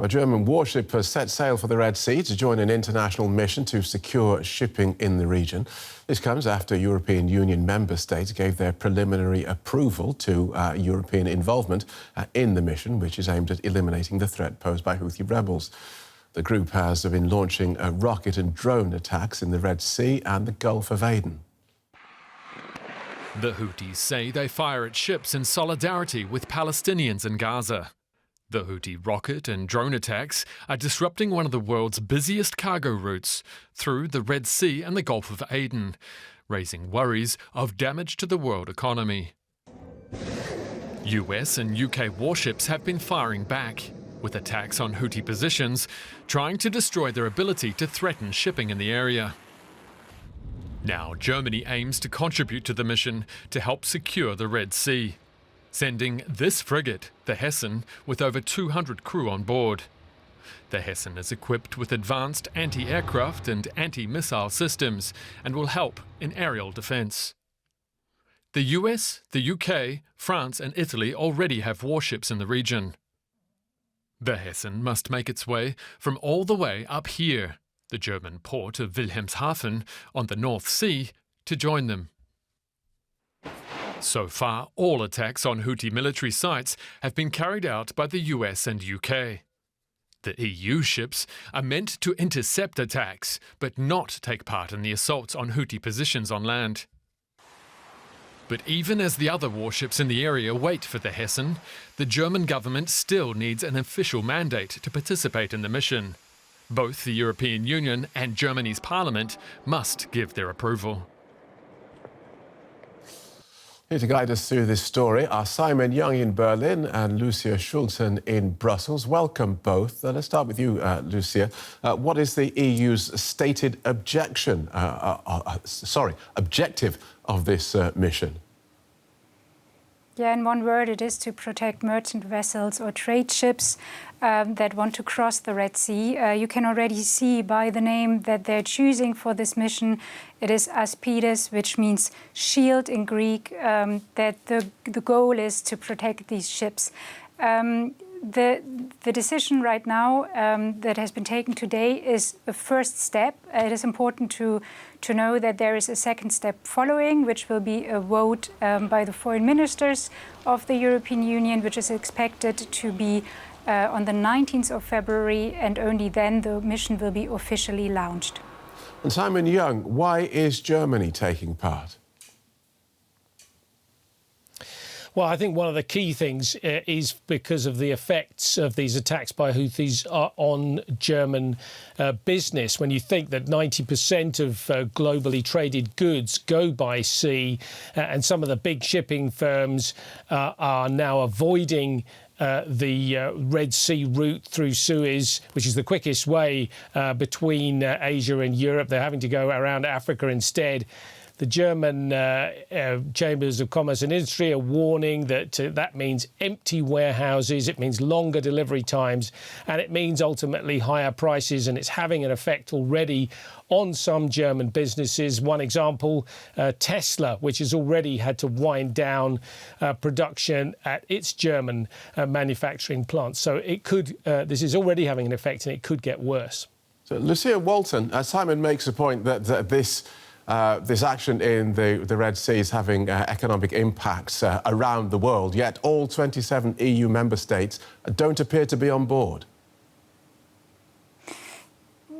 A German warship has set sail for the Red Sea to join an international mission to secure shipping in the region. This comes after European Union member states gave their preliminary approval to European involvement in the mission, which is aimed at eliminating the threat posed by Houthi rebels. The group has been launching rocket and drone attacks in the Red Sea and the Gulf of Aden. The Houthis say they fire at ships in solidarity with Palestinians in Gaza. The Houthi rocket and drone attacks are disrupting one of the world's busiest cargo routes through the Red Sea and the Gulf of Aden, raising worries of damage to the world economy. US and UK warships have been firing back, with attacks on Houthi positions, trying to destroy their ability to threaten shipping in the area. Now Germany aims to contribute to the mission to help secure the Red Sea, sending this frigate, the Hessen, with over 200 crew on board. The Hessen is equipped with advanced anti-aircraft and anti-missile systems and will help in aerial defence. The US, the UK, France and Italy already have warships in the region. The Hessen must make its way from all the way up here, the German port of Wilhelmshaven on the North Sea, to join them. So far, all attacks on Houthi military sites have been carried out by the US and UK. The EU ships are meant to intercept attacks, but not take part in the assaults on Houthi positions on land. But even as the other warships in the area wait for the Hessen, the German government still needs an official mandate to participate in the mission. Both the European Union and Germany's parliament must give their approval. Here to guide us through this story are Simon Young in Berlin and Lucia Schulten in Brussels. Welcome both. Let's start with you, Lucia. What is the EU's stated objective of this mission? Yeah, in one word, it is to protect merchant vessels or trade ships that want to cross the Red Sea. You can already see by the name that they're choosing for this mission. It is Aspides, which means shield in Greek, that the goal is to protect these ships. The decision right now that has been taken today is a first step. It is important to know that there is a second step following, which will be a vote by the foreign ministers of the European Union, which is expected to be on the 19th of February, and only then the mission will be officially launched. And Simon Young, why is Germany taking part? Well, I think one of the key things is because of the effects of these attacks by Houthis on German business. When you think that 90% of globally traded goods go by sea, and some of the big shipping firms are now avoiding the Red Sea route through Suez, which is the quickest way between Asia and Europe. They're having to go around Africa instead. The German Chambers of Commerce and Industry are warning that that means empty warehouses, it means longer delivery times, and it means ultimately higher prices, and it's having an effect already on some German businesses. One example, Tesla, which has already had to wind down production at its German manufacturing plants. So it could, this is already having an effect, and it could get worse. So, Lucia Walton, Simon makes a point that this action in the Red Sea is having economic impacts around the world, yet all 27 EU member states don't appear to be on board.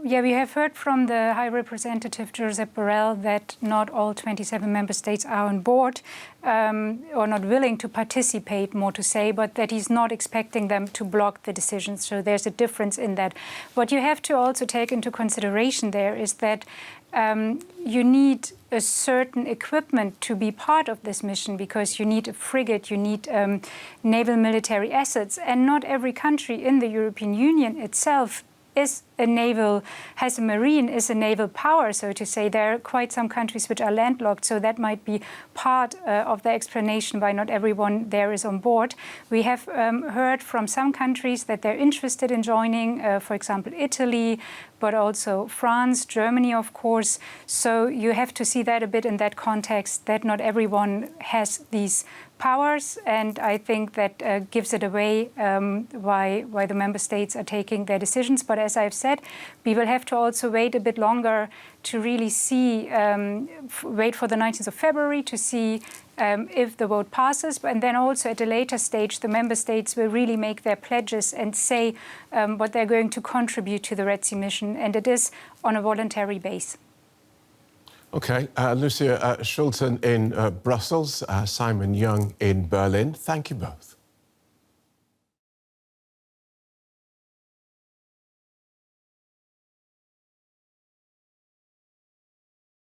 Yeah, we have heard from the High Representative Josep Borrell that not all 27 member states are on board or not willing to participate, more to say, but that he's not expecting them to block the decision. So there's a difference in that. What you have to also take into consideration there is that you need a certain equipment to be part of this mission, because you need a frigate, you need naval military assets, and not every country in the European Union itself is has a marine, is a naval power, so to say. There are quite some countries which are landlocked, so that might be part of the explanation why not everyone there is on board. We have heard from some countries that they're interested in joining, for example, Italy, but also France, Germany, of course. So you have to see that a bit in that context, that not everyone has these powers, and I think that gives it away why the member states are taking their decisions. But as I've said, we will have to also wait a bit longer to really see, wait for the 19th of February to see if the vote passes. And then also at a later stage, the member states will really make their pledges and say what they're going to contribute to the Red Sea mission. And it is on a voluntary base. OK, Lucia Schulten in Brussels, Simon Young in Berlin. Thank you both.